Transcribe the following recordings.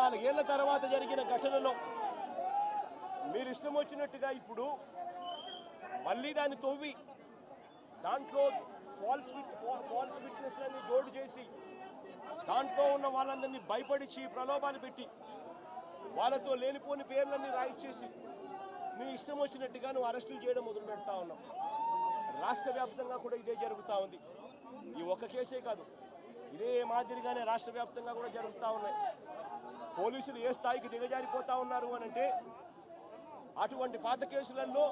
14 ఏళ్ల తర్వాత జరిగిన ఘటనలో మీరు ఇష్టం వచ్చినట్టుగా ఇప్పుడు మళ్ళీ దాన్ని తవ్వి దాంట్లో ఫాల్స్ విట్నెస్లని జోడు చేసి దాంట్లో ఉన్న వాళ్ళందరినీ భయపడిచి ప్రలోభాలు పెట్టి వాళ్ళతో లేనిపోని పేర్లన్నీ రాయిచ్చేసి మీ ఇష్టం వచ్చినట్టుగా నువ్వు అరెస్టులు చేయడం మొదలు పెడతా ఉన్నావు. రాష్ట్ర వ్యాప్తంగా కూడా ఇదే జరుగుతూ ఉంది. ఈ ఒక్క కేసే కాదు, ఇదే మాదిరిగానే రాష్ట్ర వ్యాప్తంగా కూడా జరుగుతూ ఉన్నాయి. పోలీసులు ఏ స్థాయికి దిగజారిపోతా ఉన్నారు అని అంటే అటువంటి పాత కేసులలో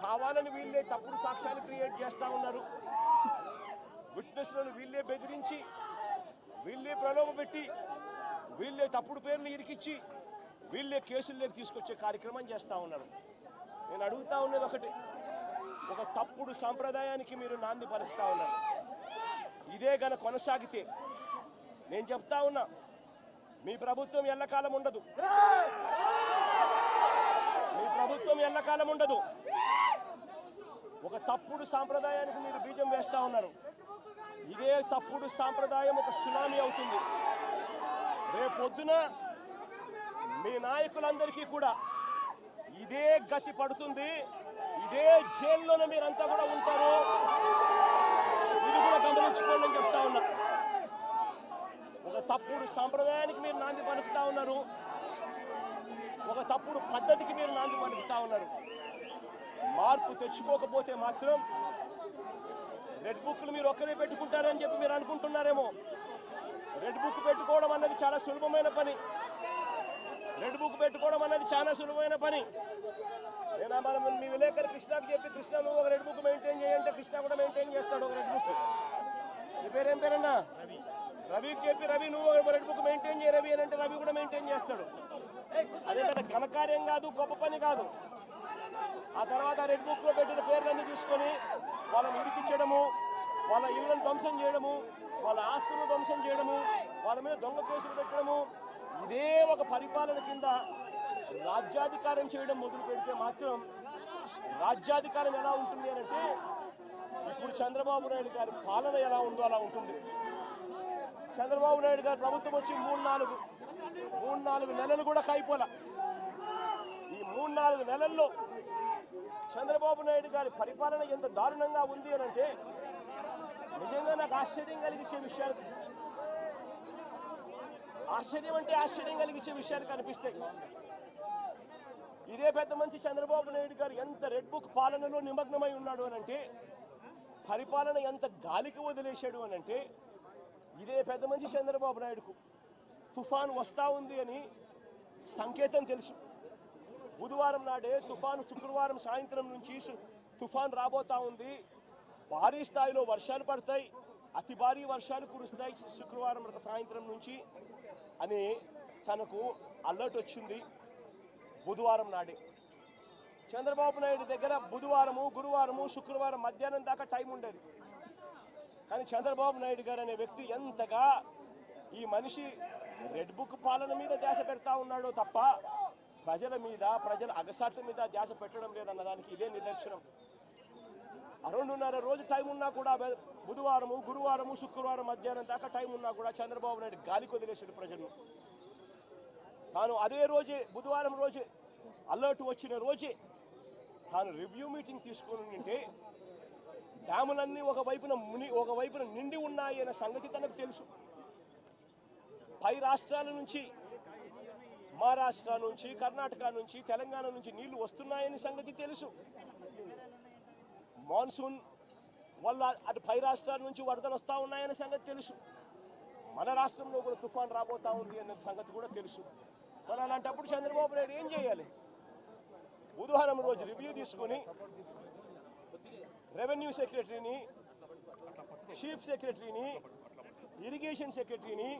కావాలని వీళ్ళే తప్పుడు సాక్ష్యాలు క్రియేట్ చేస్తూ ఉన్నారు. విట్నెస్లను వీళ్ళే బెదిరించి వీళ్ళే ప్రలోభ పెట్టి వీళ్ళే తప్పుడు పేర్లు ఇరికిచ్చి వీళ్ళే కేసుల్లోకి తీసుకొచ్చే కార్యక్రమం చేస్తూ ఉన్నారు. నేను అడుగుతా ఉన్నది ఒకటి, ఒక తప్పుడు సాంప్రదాయానికి మీరు నాంది పలుకుతా ఉన్నారు. ఇదే గన కొనసాగితే నేను చెప్తా ఉన్నా, మీ ప్రభుత్వం ఎల్లకాలం ఉండదు. మీ ప్రభుత్వం ఎల్లకాలం ఉండదు. ఒక తప్పుడు సాంప్రదాయానికి మీరు బీజం వేస్తా ఉన్నారు. ఇదే తప్పుడు సాంప్రదాయం ఒక సునామీ అవుతుంది. రేపొద్దున మీ నాయకులందరికీ కూడా ఇదే గతి పడుతుంది. ఇదే జైల్లోనే మీరంతా కూడా ఉంటారు. ఇది కూడా గమనించుకోండి అని చెప్తా ఉన్నా. ఒక తప్పుడు సాంప్రదాయానికి మీరు నాంది పలుకుతా ఉన్నారు. ఒక తప్పుడు పద్ధతికి మీరు నాంది పలుకుతా ఉన్నారు. మార్పు తెచ్చుకోకపోతే మాత్రం రెడ్ బుక్లు మీరు ఒక్కరే పెట్టుకుంటారని చెప్పి మీరు అనుకుంటున్నారేమో. రెడ్ బుక్ పెట్టుకోవడం అన్నది చాలా సులభమైన పని. రెడ్ బుక్ పెట్టుకోవడం అన్నది చాలా సులభమైన పని. నేను మనం మీ విలేకరి కృష్ణకు చెప్పి, కృష్ణ నువ్వు ఒక రెడ్ బుక్ మెయింటైన్ చేయంటే కృష్ణ కూడా మెయింటైన్ చేస్తాడు ఒక రెడ్ బుక్. నీ పేరేం పేరన్నా? రవికి చెప్పి, రవి నువ్వు ఒక రెడ్ బుక్ మెయింటైన్ చేయ రవి అని అంటే రవి కూడా మెయింటైన్ చేస్తాడు. అదే కదా ఘనకార్యం కాదు, గొప్ప పని కాదు. ఆ తర్వాత రెడ్ బుక్లో పెట్టిన పేర్లన్నీ తీసుకొని వాళ్ళని ఇరికించడము, వాళ్ళ ఇళ్లను ధ్వంసం చేయడము, వాళ్ళ ఆస్తులను ధ్వంసం చేయడము, వాళ్ళ మీద దొంగ కేసులు పెట్టడము, ఇదే ఒక పరిపాలన కింద రాజ్యాధికారం చేయడం మొదలు పెడితే మాత్రం రాజ్యాధికారం ఎలా ఉంటుంది అని అంటే ఇప్పుడు చంద్రబాబు నాయుడు గారి పాలన ఎలా ఉందో అలా ఉంటుంది. చంద్రబాబు నాయుడు గారి ప్రభుత్వం వచ్చి 3-4 నెలలు కూడా కాయిపోలా. ఈ 3-4 నెలల్లో చంద్రబాబు నాయుడు గారి పరిపాలన ఎంత దారుణంగా ఉంది అని అంటే నిజంగా నాకు ఆశ్చర్యం కలిగించే విషయాలు, ఆశ్చర్యం కలిగించే విషయాలు కనిపిస్తాయి. ఇదే పెద్ద మనిషి చంద్రబాబు నాయుడు గారు ఎంత రెడ్ బుక్ పాలనలో నిమగ్నమై ఉన్నాడు అని అంటే, పరిపాలన ఎంత గాలికి వదిలేశాడు అని అంటే, ఇదే పెద్ద మనిషి చంద్రబాబు నాయుడుకు తుఫాను వస్తూ ఉంది అని సంకేతం తెలుసు. బుధవారం నాడే తుఫాను, శుక్రవారం సాయంత్రం నుంచి తుఫాను రాబోతా ఉంది, భారీ స్థాయిలో వర్షాలు పడతాయి, అతి భారీ వర్షాలు కురుస్తాయి శుక్రవారం సాయంత్రం నుంచి అని తనకు అలర్ట్ వచ్చింది. బుధవారం నాడే చంద్రబాబు నాయుడు దగ్గర బుధవారము, గురువారము, శుక్రవారం మధ్యాహ్నం దాకా టైం ఉండేది. కానీ చంద్రబాబు నాయుడు గారు అనే వ్యక్తి ఎంతగా ఈ మనిషి రెడ్ బుక్ పాలన మీద ధ్యాస పెడతా ఉన్నాడో తప్ప ప్రజల మీద, ప్రజల అగసాట్ల మీద ధ్యాస పెట్టడం లేదన్నదానికి ఇదే నిదర్శనం. 2.5 రోజు టైం ఉన్నా కూడా, బుధవారము, గురువారము, శుక్రవారం మధ్యాహ్నం దాకా టైం ఉన్నా కూడా చంద్రబాబు నాయుడు గాలికి వదిలేశాడు ప్రజలను. తాను అదే రోజే, బుధవారం రోజే, అలర్ట్ వచ్చిన రోజే తాను రివ్యూ మీటింగ్ తీసుకుని ఉంటే డ్యాములన్నీ ఒకవైపున నిండి ఉన్నాయి అనే సంగతి తనకు తెలుసు. పై రాష్ట్రాల నుంచి, మహారాష్ట్ర నుంచి, కర్ణాటక నుంచి, తెలంగాణ నుంచి నీళ్లు వస్తున్నాయని సంగతి తెలుసు. మాన్సూన్ వల్ల అటు పై రాష్ట్రాల నుంచి వరదలు వస్తూ ఉన్నాయనే సంగతి తెలుసు. మన రాష్ట్రంలో కూడా తుఫాన్ రాబోతా ఉంది అనే సంగతి కూడా తెలుసు. మరి అలాంటప్పుడు చంద్రబాబు నాయుడు ఏం చేయాలి? బుధవారం రోజు రివ్యూ తీసుకుని రెవెన్యూ సెక్రటరీని, చీఫ్ సెక్రటరీని, ఇరిగేషన్ సెక్రటరీని,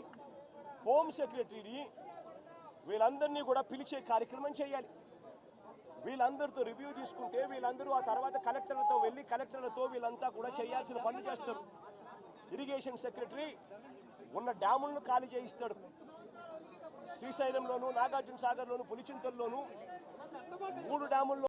హోమ్ సెక్రటరీని వీళ్ళందరినీ కూడా పిలిచే కార్యక్రమం చేయాలి. వీళ్ళందరితో రివ్యూ తీసుకుంటే వీళ్ళందరూ ఆ తర్వాత కలెక్టర్లతో వెళ్ళి కలెక్టర్లతో వీళ్ళంతా కూడా చేయాల్సిన పనులు చేస్తారు. ఇరిగేషన్ సెక్రటరీ ఉన్న డ్యాములను ఖాళీ చేయిస్తాడు. శ్రీశైలంలోను, నాగార్జున సాగర్లోను, పులిచింతల్లోను 3 డ్యాముల్లో